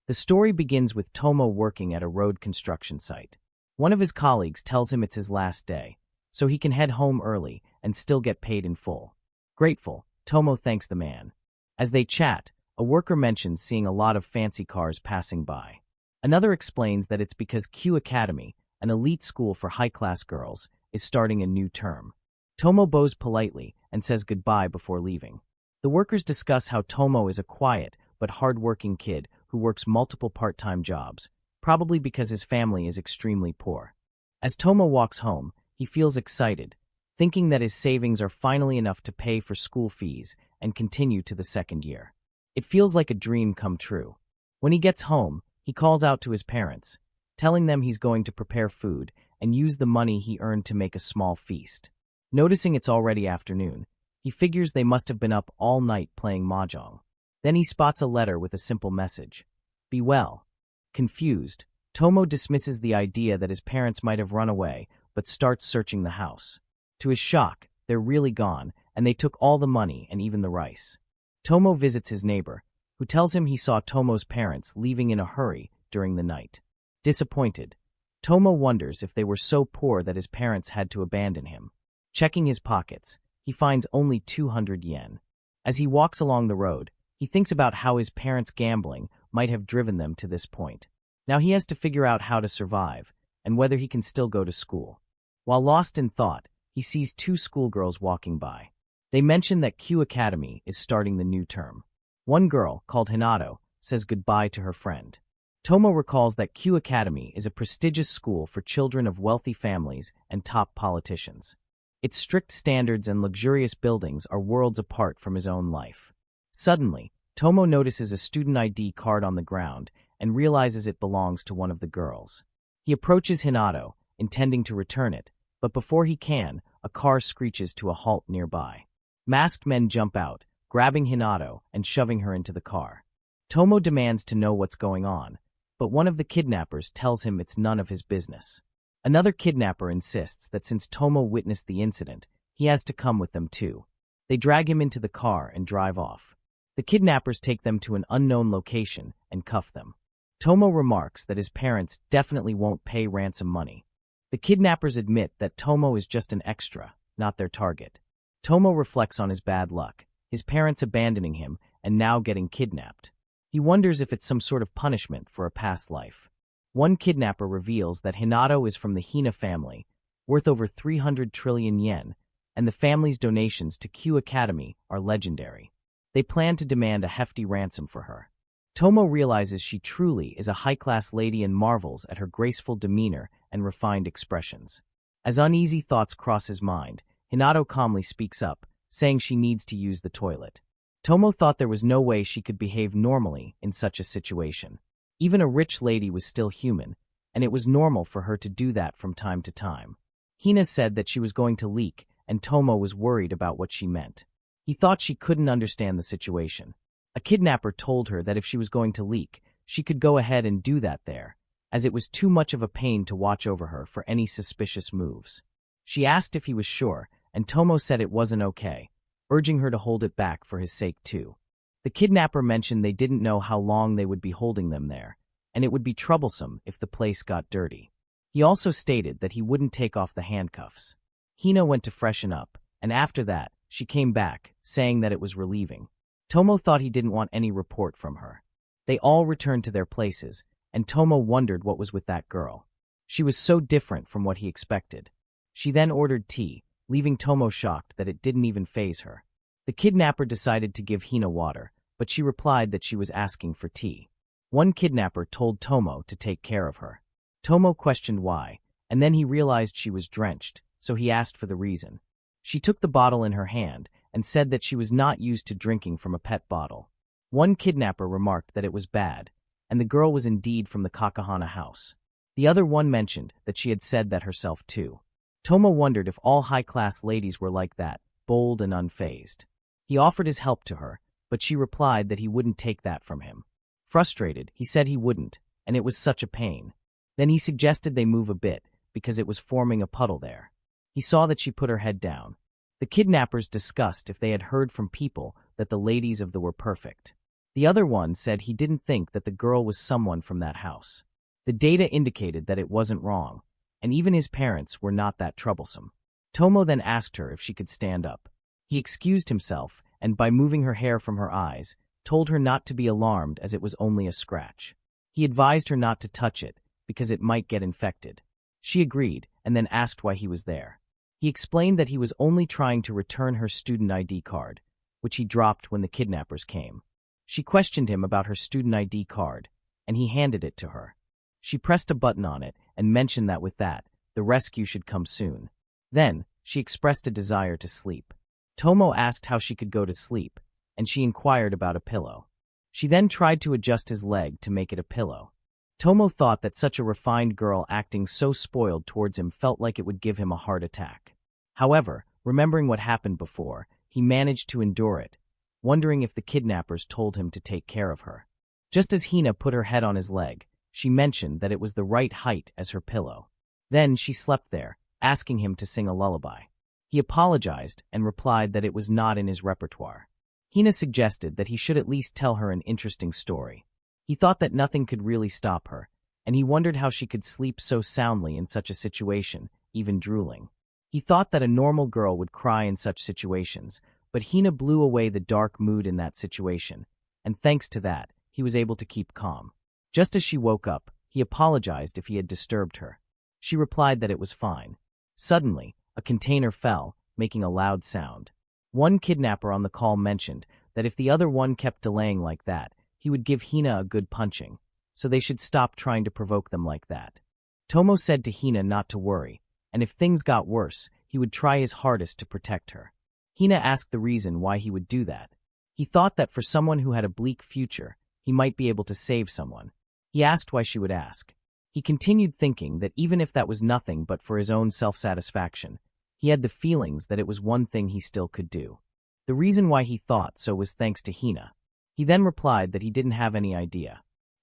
The story begins with Tomo working at a road construction site. One of his colleagues tells him it's his last day, so he can head home early and still get paid in full. Grateful, Tomo thanks the man. As they chat, a worker mentions seeing a lot of fancy cars passing by. Another explains that it's because Q Academy, an elite school for high-class girls, is starting a new term. Tomo bows politely and says goodbye before leaving. The workers discuss how Tomo is a quiet but hard-working kid who works multiple part-time jobs, probably because his family is extremely poor. As Tomo walks home, he feels excited, thinking that his savings are finally enough to pay for school fees and continue to the second year. It feels like a dream come true. When he gets home, he calls out to his parents, telling them he's going to prepare food and use the money he earned to make a small feast. Noticing it's already afternoon, he figures they must have been up all night playing mahjong. Then he spots a letter with a simple message. Be well. Confused, Tomo dismisses the idea that his parents might have run away, but starts searching the house. To his shock, they're really gone, and they took all the money and even the rice. Tomo visits his neighbor, who tells him he saw Tomo's parents leaving in a hurry during the night. Disappointed, Tomo wonders if they were so poor that his parents had to abandon him. Checking his pockets, he finds only 200 yen. As he walks along the road, he thinks about how his parents' gambling might have driven them to this point. Now he has to figure out how to survive, and whether he can still go to school. While lost in thought, he sees two schoolgirls walking by. They mention that Q Academy is starting the new term. One girl, called Hinato, says goodbye to her friend. Tomo recalls that Q Academy is a prestigious school for children of wealthy families and top politicians. Its strict standards and luxurious buildings are worlds apart from his own life. Suddenly, Tomo notices a student ID card on the ground and realizes it belongs to one of the girls. He approaches Hinato, intending to return it, but before he can, a car screeches to a halt nearby. Masked men jump out, grabbing Hinato and shoving her into the car. Tomo demands to know what's going on, but one of the kidnappers tells him it's none of his business. Another kidnapper insists that since Tomo witnessed the incident, he has to come with them too. They drag him into the car and drive off. The kidnappers take them to an unknown location and cuff them. Tomo remarks that his parents definitely won't pay ransom money. The kidnappers admit that Tomo is just an extra, not their target. Tomo reflects on his bad luck, his parents abandoning him and now getting kidnapped. He wonders if it's some sort of punishment for a past life. One kidnapper reveals that Hinato is from the Hina family, worth over 300 trillion yen, and the family's donations to Q Academy are legendary. They plan to demand a hefty ransom for her. Tomo realizes she truly is a high-class lady and marvels at her graceful demeanor and refined expressions. As uneasy thoughts cross his mind, Hinato calmly speaks up, saying she needs to use the toilet. Tomo thought there was no way she could behave normally in such a situation. Even a rich lady was still human, and it was normal for her to do that from time to time. Hina said that she was going to leak, and Tomo was worried about what she meant. He thought she couldn't understand the situation. A kidnapper told her that if she was going to leak, she could go ahead and do that there, as it was too much of a pain to watch over her for any suspicious moves. She asked if he was sure, and Tomo said it wasn't okay, urging her to hold it back for his sake too. The kidnapper mentioned they didn't know how long they would be holding them there, and it would be troublesome if the place got dirty. He also stated that he wouldn't take off the handcuffs. Hina went to freshen up, and after that, she came back, saying that it was relieving. Tomo thought he didn't want any report from her. They all returned to their places, and Tomo wondered what was with that girl. She was so different from what he expected. She then ordered tea, leaving Tomo shocked that it didn't even faze her. The kidnapper decided to give Hina water, but she replied that she was asking for tea. One kidnapper told Tomo to take care of her. Tomo questioned why, and then he realized she was drenched, so he asked for the reason. She took the bottle in her hand and said that she was not used to drinking from a pet bottle. One kidnapper remarked that it was bad, and the girl was indeed from the Kakahana house. The other one mentioned that she had said that herself too. Tomo wondered if all high-class ladies were like that, bold and unfazed. He offered his help to her, but she replied that he wouldn't take that from him. Frustrated, he said he wouldn't, and it was such a pain. Then he suggested they move a bit, because it was forming a puddle there. He saw that she put her head down. The kidnappers discussed if they had heard from people that the ladies of the were perfect. The other one said he didn't think that the girl was someone from that house. The data indicated that it wasn't wrong, and even his parents were not that troublesome. Tomo then asked her if she could stand up. He excused himself, and by moving her hair from her eyes, told her not to be alarmed as it was only a scratch. He advised her not to touch it, because it might get infected. She agreed, and then asked why he was there. He explained that he was only trying to return her student ID card, which he dropped when the kidnappers came. She questioned him about her student ID card, and he handed it to her. She pressed a button on it and mentioned that with that, the rescue should come soon. Then, she expressed a desire to sleep. Tomo asked how she could go to sleep, and she inquired about a pillow. She then tried to adjust his leg to make it a pillow. Tomo thought that such a refined girl acting so spoiled towards him felt like it would give him a heart attack. However, remembering what happened before, he managed to endure it, wondering if the kidnappers told him to take care of her. Just as Hina put her head on his leg, she mentioned that it was the right height as her pillow. Then she slept there, asking him to sing a lullaby. He apologized and replied that it was not in his repertoire. Hina suggested that he should at least tell her an interesting story. He thought that nothing could really stop her, and he wondered how she could sleep so soundly in such a situation, even drooling. He thought that a normal girl would cry in such situations, but Hina blew away the dark mood in that situation, and thanks to that, he was able to keep calm. Just as she woke up, he apologized if he had disturbed her. She replied that it was fine. Suddenly, a container fell, making a loud sound. One kidnapper on the call mentioned that if the other one kept delaying like that, he would give Hina a good punching, so they should stop trying to provoke them like that. Tomo said to Hina not to worry, and if things got worse, he would try his hardest to protect her. Hina asked the reason why he would do that. He thought that for someone who had a bleak future, he might be able to save someone. He asked why she would ask. He continued thinking that even if that was nothing but for his own self-satisfaction, he had the feelings that it was one thing he still could do. The reason why he thought so was thanks to Hina. He then replied that he didn't have any idea.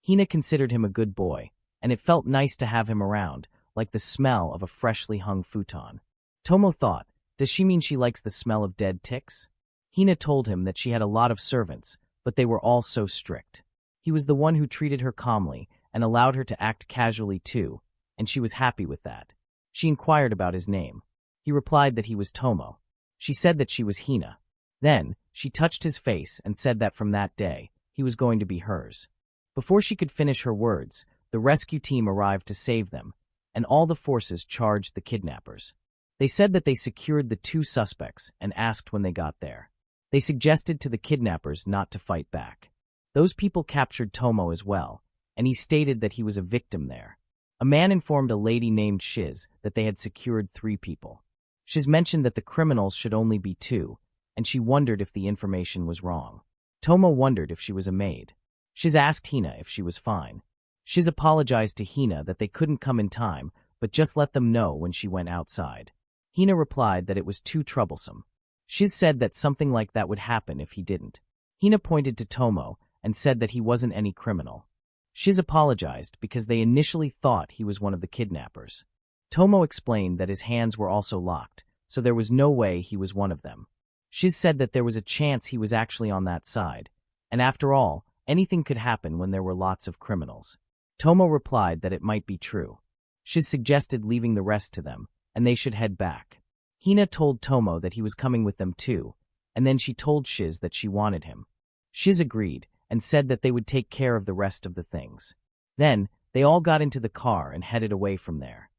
Hina considered him a good boy, and it felt nice to have him around, like the smell of a freshly hung futon. Tomo thought, does she mean she likes the smell of dead ticks? Hina told him that she had a lot of servants, but they were all so strict. He was the one who treated her calmly and allowed her to act casually too, and she was happy with that. She inquired about his name. He replied that he was Tomo. She said that she was Hina. Then, she touched his face and said that from that day, he was going to be hers. Before she could finish her words, the rescue team arrived to save them, and all the forces charged the kidnappers. They said that they secured the two suspects and asked when they got there. They suggested to the kidnappers not to fight back. Those people captured Tomo as well, and he stated that he was a victim there. A man informed a lady named Shiz that they had secured 3 people. Shiz mentioned that the criminals should only be 2, and she wondered if the information was wrong. Tomo wondered if she was a maid. Shiz asked Hina if she was fine. Shiz apologized to Hina that they couldn't come in time, but just let them know when she went outside. Hina replied that it was too troublesome. Shiz said that something like that would happen if he didn't. Hina pointed to Tomo and said that he wasn't any criminal. Shiz apologized because they initially thought he was one of the kidnappers. Tomo explained that his hands were also locked, so there was no way he was one of them. Shiz said that there was a chance he was actually on that side, and after all, anything could happen when there were lots of criminals. Tomo replied that it might be true. Shiz suggested leaving the rest to them, and they should head back. Hina told Tomo that he was coming with them too, and then she told Shiz that she wanted him. Shiz agreed, and said that they would take care of the rest of the things. Then, they all got into the car and headed away from there.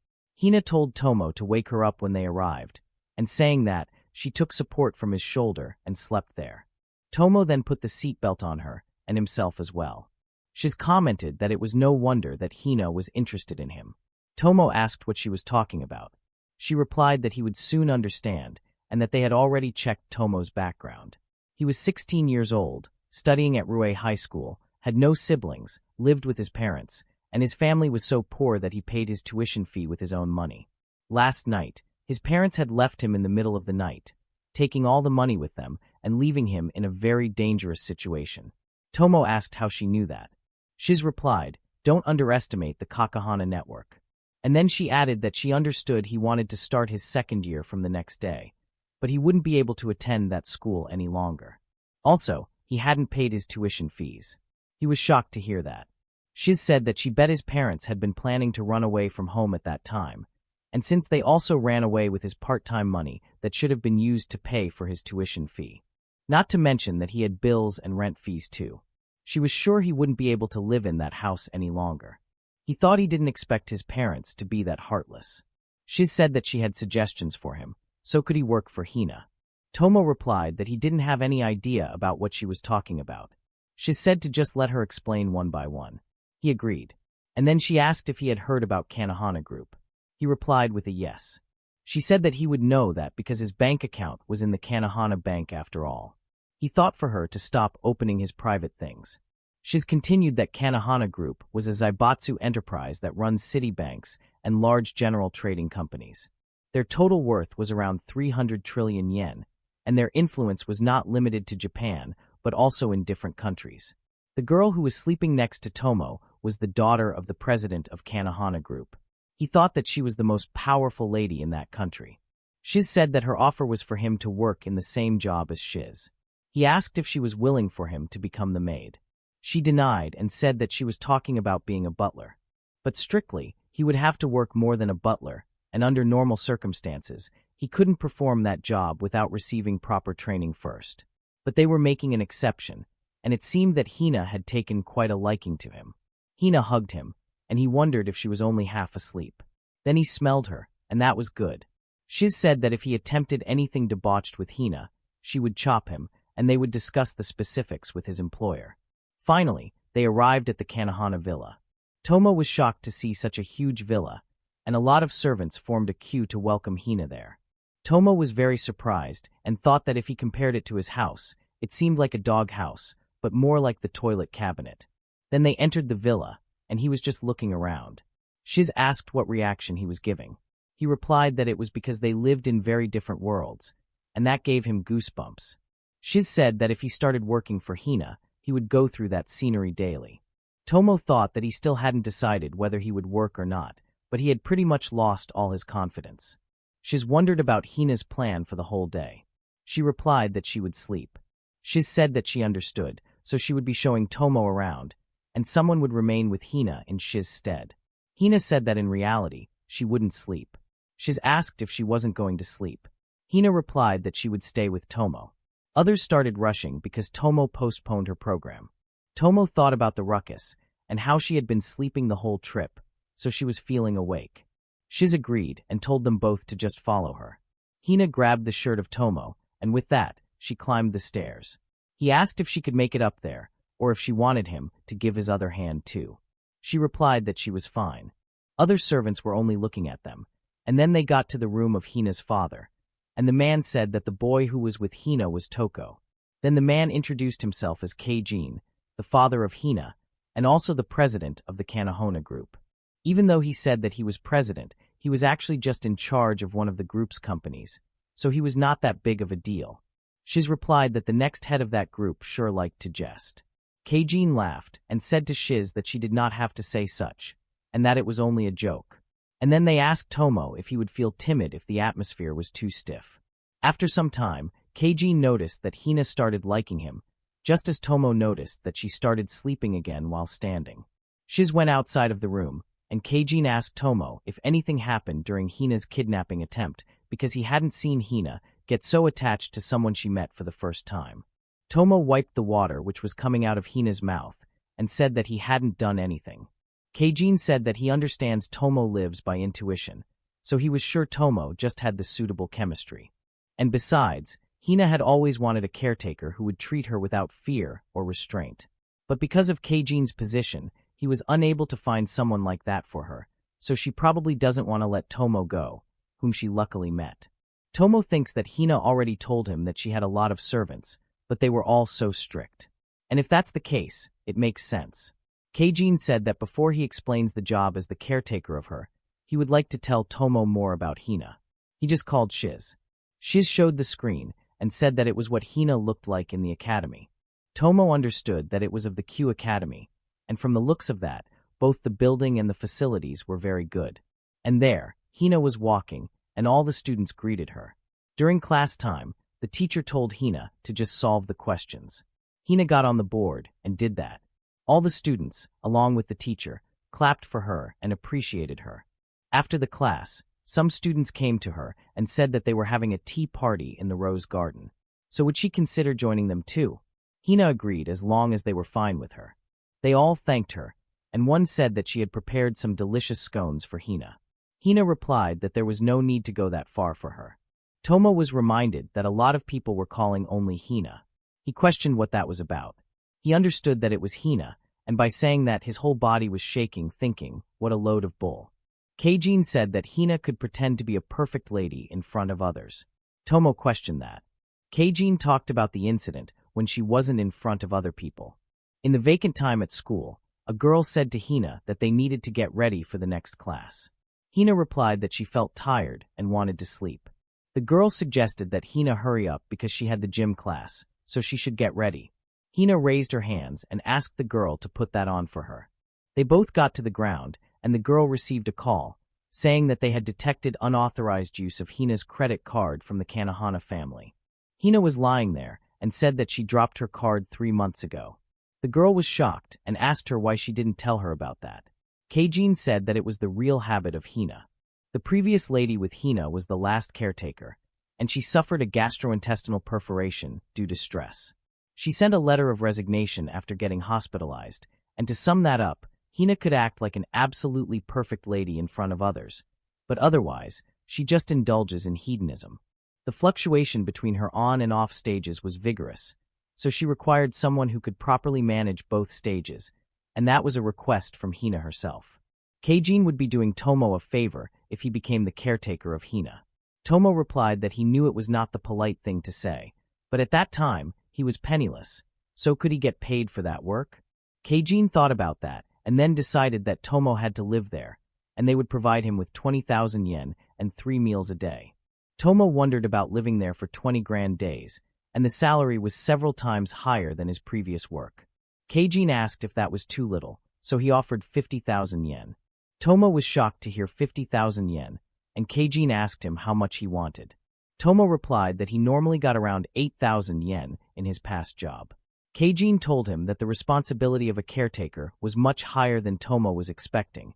Hina told Tomo to wake her up when they arrived, and saying that, she took support from his shoulder and slept there. Tomo then put the seatbelt on her, and himself as well. Shiz commented that it was no wonder that Hina was interested in him. Tomo asked what she was talking about. She replied that he would soon understand, and that they had already checked Tomo's background. He was 16 years old, studying at Rue High School, had no siblings, lived with his parents, and his family was so poor that he paid his tuition fee with his own money. Last night, his parents had left him in the middle of the night, taking all the money with them and leaving him in a very dangerous situation. Tomo asked how she knew that. Shiz replied, "Don't underestimate the Kakahana network." And then she added that she understood he wanted to start his second year from the next day, but he wouldn't be able to attend that school any longer. Also, he hadn't paid his tuition fees. He was shocked to hear that. Shiz said that she bet his parents had been planning to run away from home at that time, and since they also ran away with his part-time money that should have been used to pay for his tuition fee. Not to mention that he had bills and rent fees too. She was sure he wouldn't be able to live in that house any longer. He thought he didn't expect his parents to be that heartless. Shiz said that she had suggestions for him, so could he work for Hina? Tomo replied that he didn't have any idea about what she was talking about. Shiz said to just let her explain one by one. He agreed, and then she asked if he had heard about Kanahana Group. He replied with a yes. She said that he would know that because his bank account was in the Kanahana Bank after all. He thought for her to stop opening his private things. Shiz continued that Kanahana Group was a Zaibatsu enterprise that runs city banks and large general trading companies. Their total worth was around 300 trillion yen, and their influence was not limited to Japan, but also in different countries. The girl who was sleeping next to Tomo was the daughter of the president of Kanahana Group. He thought that she was the most powerful lady in that country. Shiz said that her offer was for him to work in the same job as Shiz. He asked if she was willing for him to become the maid. She denied and said that she was talking about being a butler. But strictly, he would have to work more than a butler, and under normal circumstances, he couldn't perform that job without receiving proper training first. But they were making an exception, and it seemed that Hina had taken quite a liking to him. Hina hugged him, and he wondered if she was only half asleep. Then he smelled her, and that was good. Shiz said that if he attempted anything debauched with Hina, she would chop him, and they would discuss the specifics with his employer. Finally, they arrived at the Kanahana villa. Tomo was shocked to see such a huge villa, and a lot of servants formed a queue to welcome Hina there. Tomo was very surprised and thought that if he compared it to his house, it seemed like a dog house, but more like the toilet cabinet. Then they entered the villa, and he was just looking around. Shiz asked what reaction he was giving. He replied that it was because they lived in very different worlds, and that gave him goosebumps. Shiz said that if he started working for Hina, he would go through that scenery daily. Tomo thought that he still hadn't decided whether he would work or not, but he had pretty much lost all his confidence. Shiz wondered about Hina's plan for the whole day. She replied that she would sleep. Shiz said that she understood, so she would be showing Tomo around, and someone would remain with Hina in Shiz's stead. Hina said that in reality, she wouldn't sleep. Shiz asked if she wasn't going to sleep. Hina replied that she would stay with Tomo. Others started rushing because Tomo postponed her program. Tomo thought about the ruckus and how she had been sleeping the whole trip, so she was feeling awake. Shiz agreed and told them both to just follow her. Hina grabbed the shirt of Tomo, and with that, she climbed the stairs. He asked if she could make it up there, or if she wanted him to give his other hand too. She replied that she was fine. Other servants were only looking at them, and then they got to the room of Hina's father, and the man said that the boy who was with Hina was Toko. Then the man introduced himself as Keijin, the father of Hina, and also the president of the Kanahana Group. Even though he said that he was president, he was actually just in charge of one of the group's companies, so he was not that big of a deal. Shiz replied that the next head of that group sure liked to jest. Keijin laughed and said to Shiz that she did not have to say such, and that it was only a joke. And then they asked Tomo if he would feel timid if the atmosphere was too stiff. After some time, Keijin noticed that Hina started liking him, just as Tomo noticed that she started sleeping again while standing. Shiz went outside of the room, and Keijin asked Tomo if anything happened during Hina's kidnapping attempt because he hadn't seen Hina get so attached to someone she met for the first time. Tomo wiped the water which was coming out of Hina's mouth and said that he hadn't done anything. Keijin said that he understands Tomo lives by intuition, so he was sure Tomo just had the suitable chemistry. And besides, Hina had always wanted a caretaker who would treat her without fear or restraint. But because of Keijin's position, he was unable to find someone like that for her, so she probably doesn't want to let Tomo go, whom she luckily met. Tomo thinks that Hina already told him that she had a lot of servants, but they were all so strict. And if that's the case, it makes sense. Keijin said that before he explains the job as the caretaker of her, he would like to tell Tomo more about Hina. He just called Shiz. Shiz showed the screen and said that it was what Hina looked like in the academy. Tomo understood that it was of the Q Academy, and from the looks of that, both the building and the facilities were very good. And there, Hina was walking, and all the students greeted her. During class time, the teacher told Hina to just solve the questions. Hina got on the board and did that. All the students, along with the teacher, clapped for her and appreciated her. After the class, some students came to her and said that they were having a tea party in the rose garden. So would she consider joining them too? Hina agreed as long as they were fine with her. They all thanked her, and one said that she had prepared some delicious scones for Hina. Hina replied that there was no need to go that far for her. Tomo was reminded that a lot of people were calling only Hina. He questioned what that was about. He understood that it was Hina, and by saying that his whole body was shaking, thinking, what a load of bull. Keijin said that Hina could pretend to be a perfect lady in front of others. Tomo questioned that. Keijin talked about the incident when she wasn't in front of other people. In the vacant time at school, a girl said to Hina that they needed to get ready for the next class. Hina replied that she felt tired and wanted to sleep. The girl suggested that Hina hurry up because she had the gym class, so she should get ready. Hina raised her hands and asked the girl to put that on for her. They both got to the ground, and the girl received a call, saying that they had detected unauthorized use of Hina's credit card from the Kanahana family. Hina was lying there and said that she dropped her card 3 months ago. The girl was shocked and asked her why she didn't tell her about that. Keijin said that it was the real habit of Hina. The previous lady with Hina was the last caretaker, and she suffered a gastrointestinal perforation due to stress. She sent a letter of resignation after getting hospitalized, and to sum that up, Hina could act like an absolutely perfect lady in front of others, but otherwise, she just indulges in hedonism. The fluctuation between her on and off stages was vigorous, so she required someone who could properly manage both stages, and that was a request from Hina herself. Keijin would be doing Tomo a favor if he became the caretaker of Hina. Tomo replied that he knew it was not the polite thing to say, but at that time, he was penniless, so could he get paid for that work? Keijin thought about that, and then decided that Tomo had to live there, and they would provide him with 20,000 yen and 3 meals a day. Tomo wondered about living there for 20 grand days, and the salary was several times higher than his previous work. Keijin asked if that was too little, so he offered 50,000 yen. Tomo was shocked to hear 50,000 yen, and Keijin asked him how much he wanted. Tomo replied that he normally got around 8,000 yen in his past job. Keijin told him that the responsibility of a caretaker was much higher than Tomo was expecting,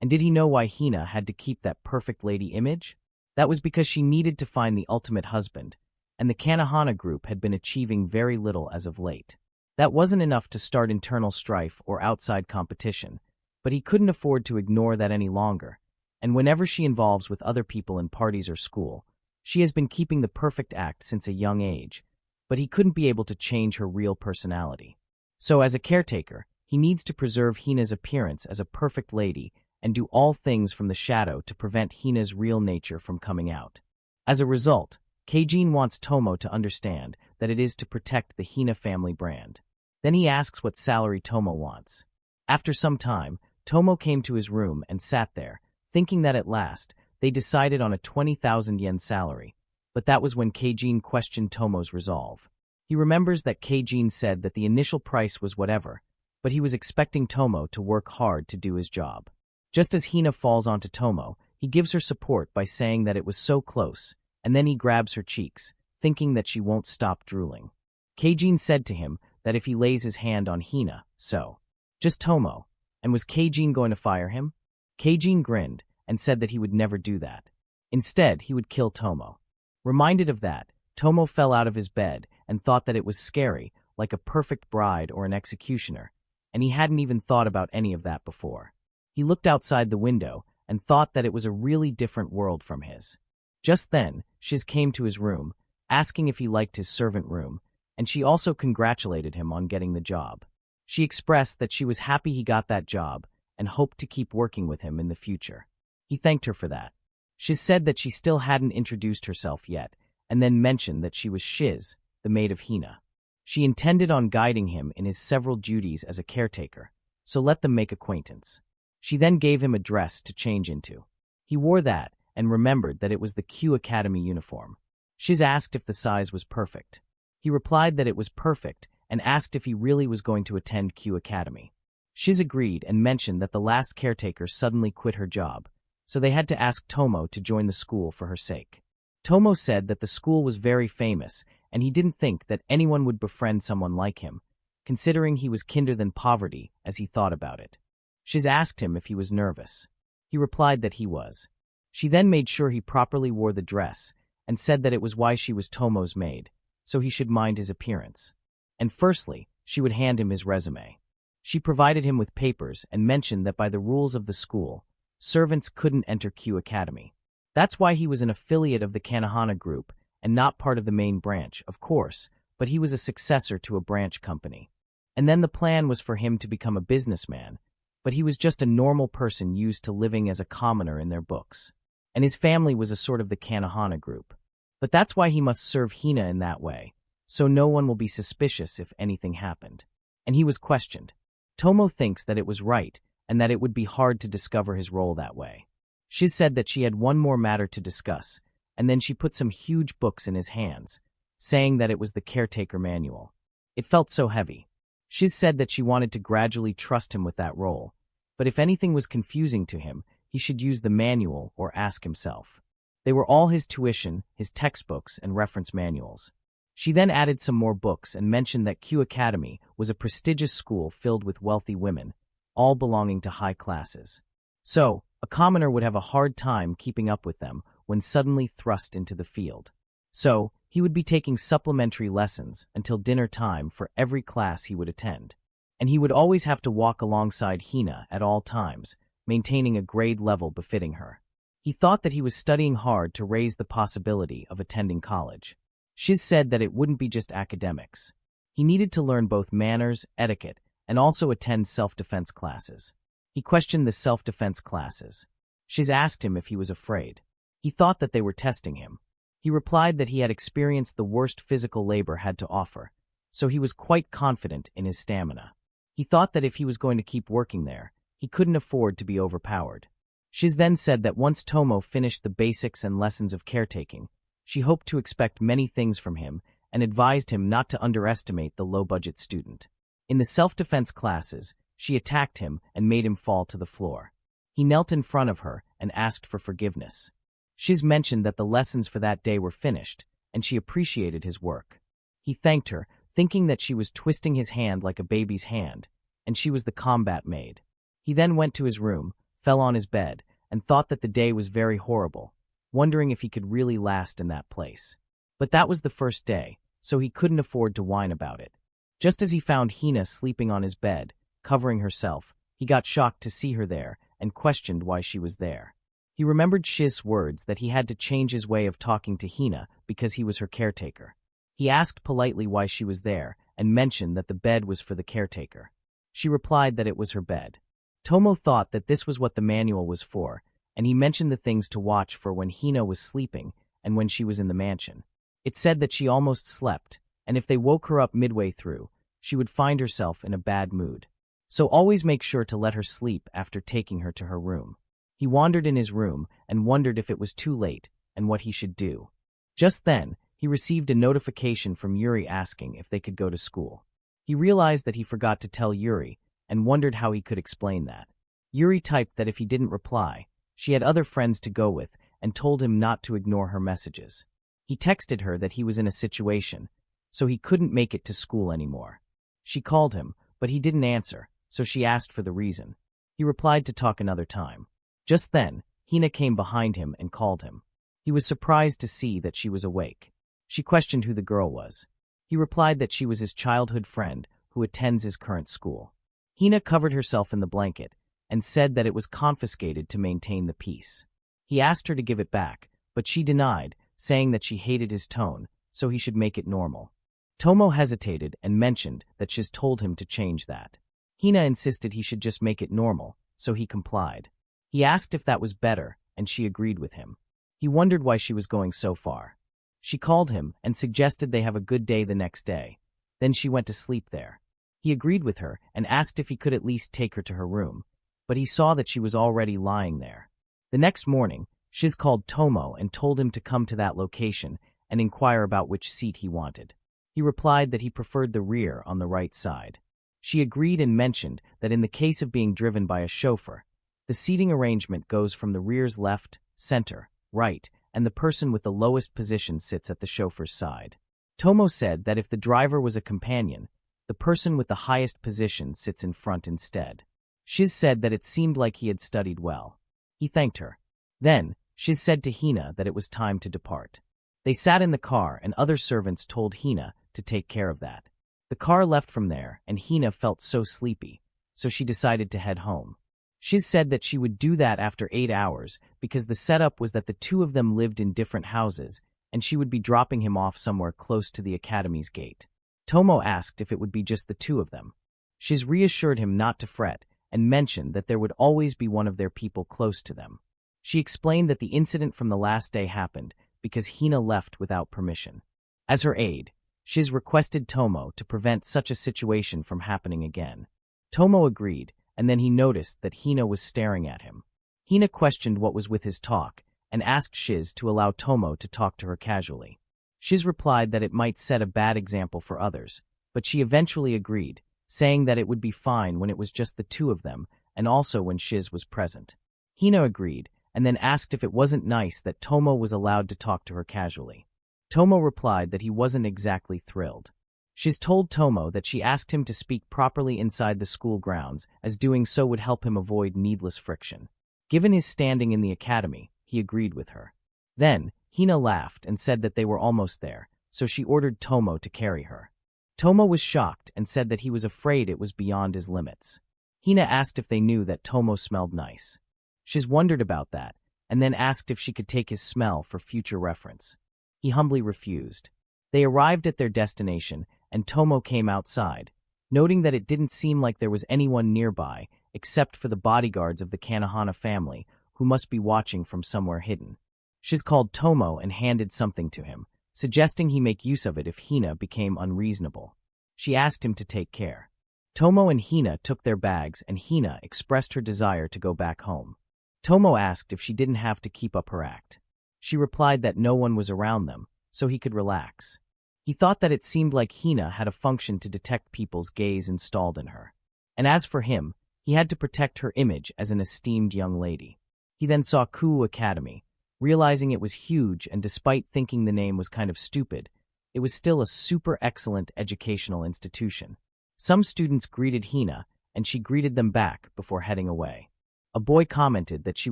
and did he know why Hina had to keep that perfect lady image? That was because she needed to find the ultimate husband, and the Kanahana group had been achieving very little as of late. That wasn't enough to start internal strife or outside competition, but he couldn't afford to ignore that any longer, and whenever she involves with other people in parties or school, she has been keeping the perfect act since a young age, but he couldn't be able to change her real personality. So as a caretaker, he needs to preserve Hina's appearance as a perfect lady and do all things from the shadow to prevent Hina's real nature from coming out. As a result, Keijin wants Tomo to understand that it is to protect the Hina family brand. Then he asks what salary Tomo wants. After some time, Tomo came to his room and sat there, thinking that at last, they decided on a 20,000 yen salary, but that was when Keijin questioned Tomo's resolve. He remembers that Keijin said that the initial price was whatever, but he was expecting Tomo to work hard to do his job. Just as Hina falls onto Tomo, he gives her support by saying that it was so close, and then he grabs her cheeks, thinking that she won't stop drooling. Keijin said to him that if he lays his hand on Hina, so. Just Tomo. And was Keijin going to fire him? Keijin grinned and said that he would never do that. Instead, he would kill Tomo. Reminded of that, Tomo fell out of his bed and thought that it was scary, like a perfect bride or an executioner, and he hadn't even thought about any of that before. He looked outside the window and thought that it was a really different world from his. Just then, Shiz came to his room, asking if he liked his servant room, and she also congratulated him on getting the job. She expressed that she was happy he got that job and hoped to keep working with him in the future. He thanked her for that. Shiz said that she still hadn't introduced herself yet, and then mentioned that she was Shiz, the maid of Hina. She intended on guiding him in his several duties as a caretaker, so let them make acquaintance. She then gave him a dress to change into. He wore that and remembered that it was the Q Academy uniform. Shiz asked if the size was perfect. He replied that it was perfect and asked if he really was going to attend Q Academy. Shiz agreed and mentioned that the last caretaker suddenly quit her job, so they had to ask Tomo to join the school for her sake. Tomo said that the school was very famous and he didn't think that anyone would befriend someone like him, considering he was kinder than poverty as he thought about it. Shiz asked him if he was nervous. He replied that he was. She then made sure he properly wore the dress and said that it was why she was Tomo's maid, so he should mind his appearance. And firstly, she would hand him his resume. She provided him with papers and mentioned that by the rules of the school, servants couldn't enter Q Academy. That's why he was an affiliate of the Kanahana group and not part of the main branch, of course, but he was a successor to a branch company. And then the plan was for him to become a businessman, but he was just a normal person used to living as a commoner in their books. And his family was a sort of the Kanahana group. But that's why he must serve Hina in that way, so no one will be suspicious if anything happened. And he was questioned. Tomo thinks that it was right and that it would be hard to discover his role that way. Shiz said that she had one more matter to discuss, and then she put some huge books in his hands, saying that it was the caretaker manual. It felt so heavy. Shiz said that she wanted to gradually trust him with that role, but if anything was confusing to him, he should use the manual or ask himself. They were all his tuition, his textbooks, and reference manuals. She then added some more books and mentioned that Q Academy was a prestigious school filled with wealthy women, all belonging to high classes. So, a commoner would have a hard time keeping up with them when suddenly thrust into the field. So, he would be taking supplementary lessons until dinner time for every class he would attend. And he would always have to walk alongside Hina at all times, maintaining a grade level befitting her. He thought that he was studying hard to raise the possibility of attending college. Shiz said that it wouldn't be just academics. He needed to learn both manners, etiquette, and also attend self-defense classes. He questioned the self-defense classes. Shiz asked him if he was afraid. He thought that they were testing him. He replied that he had experienced the worst physical labor had to offer, so he was quite confident in his stamina. He thought that if he was going to keep working there, he couldn't afford to be overpowered. Shiz then said that once Tomo finished the basics and lessons of caretaking, she hoped to expect many things from him and advised him not to underestimate the low-budget student. In the self-defense classes, she attacked him and made him fall to the floor. He knelt in front of her and asked for forgiveness. Shiz mentioned that the lessons for that day were finished, and she appreciated his work. He thanked her, thinking that she was twisting his hand like a baby's hand, and she was the combat maid. He then went to his room, fell on his bed, and thought that the day was very horrible, wondering if he could really last in that place. But that was the first day, so he couldn't afford to whine about it. Just as he found Hina sleeping on his bed, covering herself, he got shocked to see her there and questioned why she was there. He remembered Shiz's words that he had to change his way of talking to Hina because he was her caretaker. He asked politely why she was there and mentioned that the bed was for the caretaker. She replied that it was her bed. Tomo thought that this was what the manual was for, and he mentioned the things to watch for when Hina was sleeping and when she was in the mansion. It said that she almost slept, and if they woke her up midway through, she would find herself in a bad mood. So always make sure to let her sleep after taking her to her room. He wandered in his room and wondered if it was too late and what he should do. Just then, he received a notification from Yuri asking if they could go to school. He realized that he forgot to tell Yuri and wondered how he could explain that. Yuri typed that if he didn't reply, she had other friends to go with and told him not to ignore her messages. He texted her that he was in a situation, so he couldn't make it to school anymore. She called him, but he didn't answer, so she asked for the reason. He replied to talk another time. Just then, Hina came behind him and called him. He was surprised to see that she was awake. She questioned who the girl was. He replied that she was his childhood friend who attends his current school. Hina covered herself in the blanket and said that it was confiscated to maintain the peace. He asked her to give it back, but she denied, saying that she hated his tone, so he should make it normal. Tomo hesitated and mentioned that Shiz told him to change that. Hina insisted he should just make it normal, so he complied. He asked if that was better, and she agreed with him. He wondered why she was going so far. She called him and suggested they have a good day the next day. Then she went to sleep there. He agreed with her and asked if he could at least take her to her room, but he saw that she was already lying there. The next morning, Shiz called Tomo and told him to come to that location and inquire about which seat he wanted. He replied that he preferred the rear on the right side. She agreed and mentioned that in the case of being driven by a chauffeur, the seating arrangement goes from the rear's left, center, right, and the person with the lowest position sits at the chauffeur's side. Tomo said that if the driver was a companion, The person with the highest position sits in front instead. Shiz said that it seemed like he had studied well. He thanked her. Then, Shiz said to Hina that it was time to depart. They sat in the car and other servants told Hina to take care of that. The car left from there and Hina felt so sleepy, so she decided to head home. Shiz said that she would do that after 8 hours because the setup was that the two of them lived in different houses and she would be dropping him off somewhere close to the academy's gate. Tomo asked if it would be just the two of them. Shiz reassured him not to fret and mentioned that there would always be one of their people close to them. She explained that the incident from the last day happened because Hina left without permission. As her aide, Shiz requested Tomo to prevent such a situation from happening again. Tomo agreed, and then he noticed that Hina was staring at him. Hina questioned what was with his talk and asked Shiz to allow Tomo to talk to her casually. Shiz replied that it might set a bad example for others, but she eventually agreed, saying that it would be fine when it was just the two of them and also when Shiz was present. Hina agreed, and then asked if it wasn't nice that Tomo was allowed to talk to her casually. Tomo replied that he wasn't exactly thrilled. Shiz told Tomo that she asked him to speak properly inside the school grounds, as doing so would help him avoid needless friction. Given his standing in the academy, he agreed with her. Then, Hina laughed and said that they were almost there, so she ordered Tomo to carry her. Tomo was shocked and said that he was afraid it was beyond his limits. Hina asked if they knew that Tomo smelled nice. Shiz wondered about that, and then asked if she could take his smell for future reference. He humbly refused. They arrived at their destination, and Tomo came outside, noting that it didn't seem like there was anyone nearby except for the bodyguards of the Kanahana family, who must be watching from somewhere hidden. Shiz called Tomo and handed something to him, suggesting he make use of it if Hina became unreasonable. She asked him to take care. Tomo and Hina took their bags and Hina expressed her desire to go back home. Tomo asked if she didn't have to keep up her act. She replied that no one was around them, so he could relax. He thought that it seemed like Hina had a function to detect people's gaze installed in her. And as for him, he had to protect her image as an esteemed young lady. He then saw Kuu Academy, realizing it was huge and despite thinking the name was kind of stupid, it was still a super excellent educational institution. Some students greeted Hina, and she greeted them back before heading away. A boy commented that she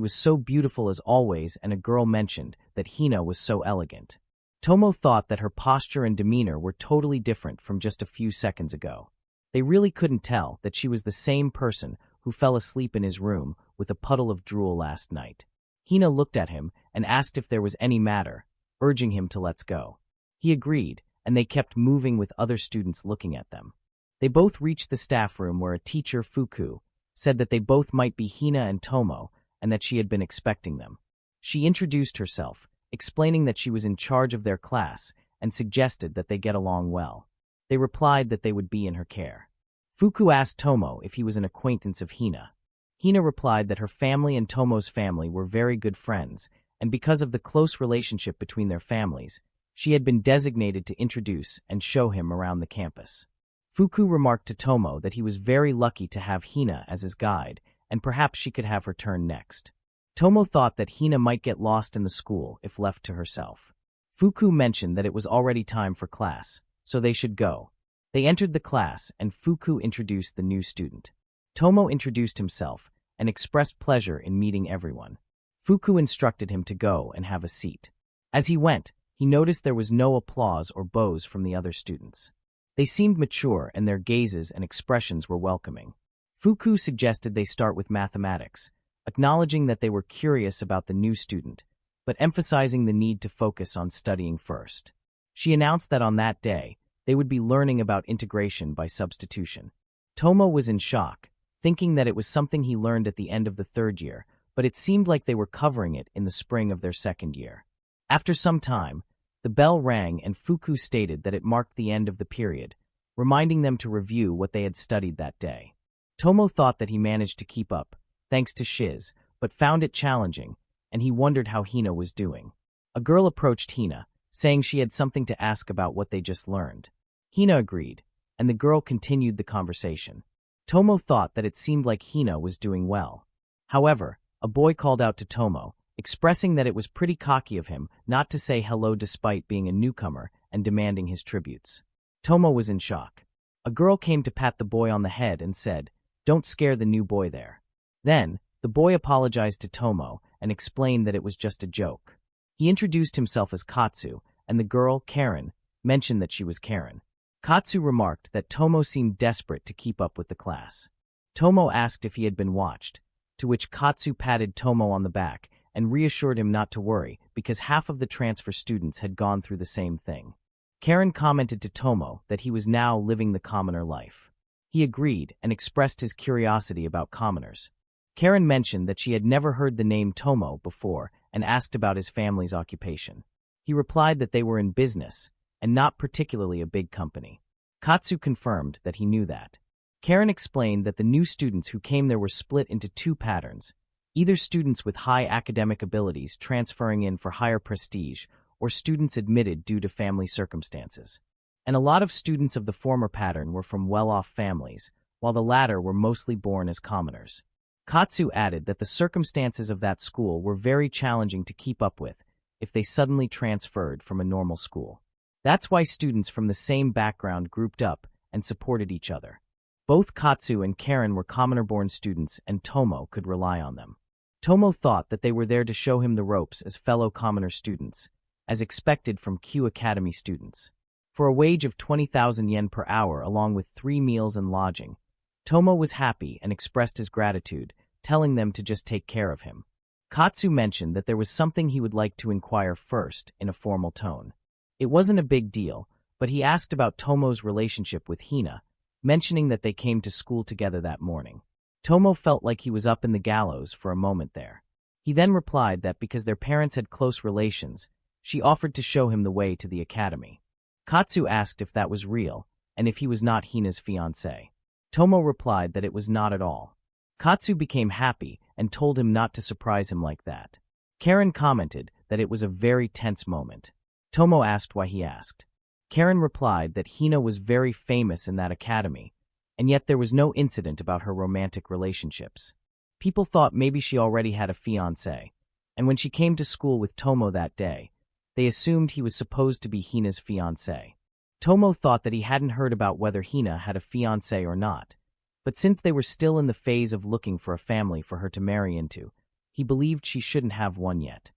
was so beautiful as always, and a girl mentioned that Hina was so elegant. Tomo thought that her posture and demeanor were totally different from just a few seconds ago. They really couldn't tell that she was the same person who fell asleep in his room with a puddle of drool last night. Hina looked at him and asked if there was any matter, urging him to let's go. He agreed, and they kept moving with other students looking at them. They both reached the staff room where a teacher, Fuku, said that they both might be Hina and Tomo and that she had been expecting them. She introduced herself, explaining that she was in charge of their class and suggested that they get along well. They replied that they would be in her care. Fuku asked Tomo if he was an acquaintance of Hina. Hina replied that her family and Tomo's family were very good friends, and because of the close relationship between their families, she had been designated to introduce and show him around the campus. Fuku remarked to Tomo that he was very lucky to have Hina as his guide, and perhaps she could have her turn next. Tomo thought that Hina might get lost in the school if left to herself. Fuku mentioned that it was already time for class, so they should go. They entered the class, and Fuku introduced the new student. Tomo introduced himself and expressed pleasure in meeting everyone. Fuku instructed him to go and have a seat. As he went, he noticed there was no applause or bows from the other students. They seemed mature and their gazes and expressions were welcoming. Fuku suggested they start with mathematics, acknowledging that they were curious about the new student, but emphasizing the need to focus on studying first. She announced that on that day, they would be learning about integration by substitution. Tomo was in shock, thinking that it was something he learned at the end of the third year, but it seemed like they were covering it in the spring of their second year. After some time, the bell rang and Fuku stated that it marked the end of the period, reminding them to review what they had studied that day. Tomo thought that he managed to keep up, thanks to Shiz, but found it challenging, and he wondered how Hina was doing. A girl approached Hina, saying she had something to ask about what they just learned. Hina agreed, and the girl continued the conversation. Tomo thought that it seemed like Hina was doing well. However, a boy called out to Tomo, expressing that it was pretty cocky of him not to say hello despite being a newcomer and demanding his tributes. Tomo was in shock. A girl came to pat the boy on the head and said, "Don't scare the new boy there." Then, the boy apologized to Tomo and explained that it was just a joke. He introduced himself as Katsu, and the girl, Karen, mentioned that she was Karen. Katsu remarked that Tomo seemed desperate to keep up with the class. Tomo asked if he had been watched, to which Katsu patted Tomo on the back and reassured him not to worry because half of the transfer students had gone through the same thing. Karen commented to Tomo that he was now living the commoner life. He agreed and expressed his curiosity about commoners. Karen mentioned that she had never heard the name Tomo before and asked about his family's occupation. He replied that they were in business, and not particularly a big company. Katsu confirmed that he knew that. Karen explained that the new students who came there were split into two patterns, either students with high academic abilities transferring in for higher prestige, or students admitted due to family circumstances. And a lot of students of the former pattern were from well-off families, while the latter were mostly born as commoners. Katsu added that the circumstances of that school were very challenging to keep up with if they suddenly transferred from a normal school. That's why students from the same background grouped up and supported each other. Both Katsu and Karen were commoner-born students, and Tomo could rely on them. Tomo thought that they were there to show him the ropes as fellow commoner students, as expected from Q Academy students. For a wage of 20,000 yen per hour along with 3 meals and lodging, Tomo was happy and expressed his gratitude, telling them to just take care of him. Katsu mentioned that there was something he would like to inquire first in a formal tone. It wasn't a big deal, but he asked about Tomo's relationship with Hina, mentioning that they came to school together that morning. Tomo felt like he was up in the gallows for a moment there. He then replied that because their parents had close relations, she offered to show him the way to the academy. Katsu asked if that was real, and if he was not Hina's fiancé. Tomo replied that it was not at all. Katsu became happy and told him not to surprise him like that. Karen commented that it was a very tense moment. Tomo asked why he asked. Karen replied that Hina was very famous in that academy, and yet there was no incident about her romantic relationships. People thought maybe she already had a fiancé, and when she came to school with Tomo that day, they assumed he was supposed to be Hina's fiancé. Tomo thought that he hadn't heard about whether Hina had a fiancé or not, but since they were still in the phase of looking for a family for her to marry into, he believed she shouldn't have one yet.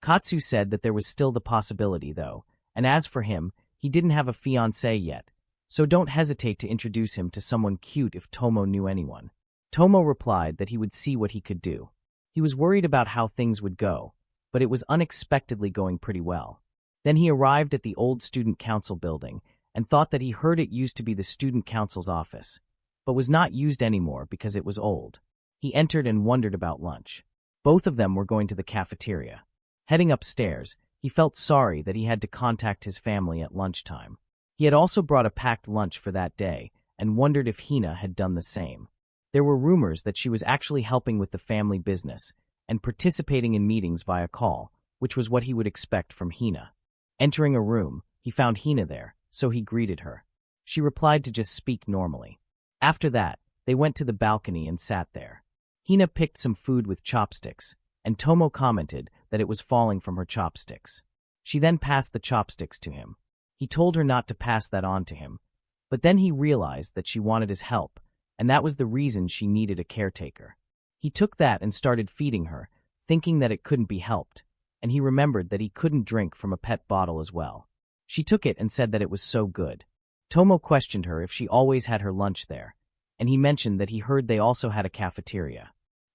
Katsu said that there was still the possibility, though, and as for him, he didn't have a fiancé yet, so don't hesitate to introduce him to someone cute if Tomo knew anyone. Tomo replied that he would see what he could do. He was worried about how things would go, but it was unexpectedly going pretty well. Then he arrived at the old student council building and thought that he heard it used to be the student council's office, but was not used anymore because it was old. He entered and wondered about lunch. Both of them were going to the cafeteria. Heading upstairs, he felt sorry that he had to contact his family at lunchtime. He had also brought a packed lunch for that day and wondered if Hina had done the same. There were rumors that she was actually helping with the family business and participating in meetings via call, which was what he would expect from Hina. Entering a room, he found Hina there, so he greeted her. She replied to just speak normally. After that, they went to the balcony and sat there. Hina picked some food with chopsticks, and Tomo commented that it was falling from her chopsticks. She then passed the chopsticks to him. He told her not to pass that on to him, but then he realized that she wanted his help, and that was the reason she needed a caretaker. He took that and started feeding her, thinking that it couldn't be helped, and he remembered that he couldn't drink from a pet bottle as well. She took it and said that it was so good. Tomo questioned her if she always had her lunch there, and he mentioned that he heard they also had a cafeteria.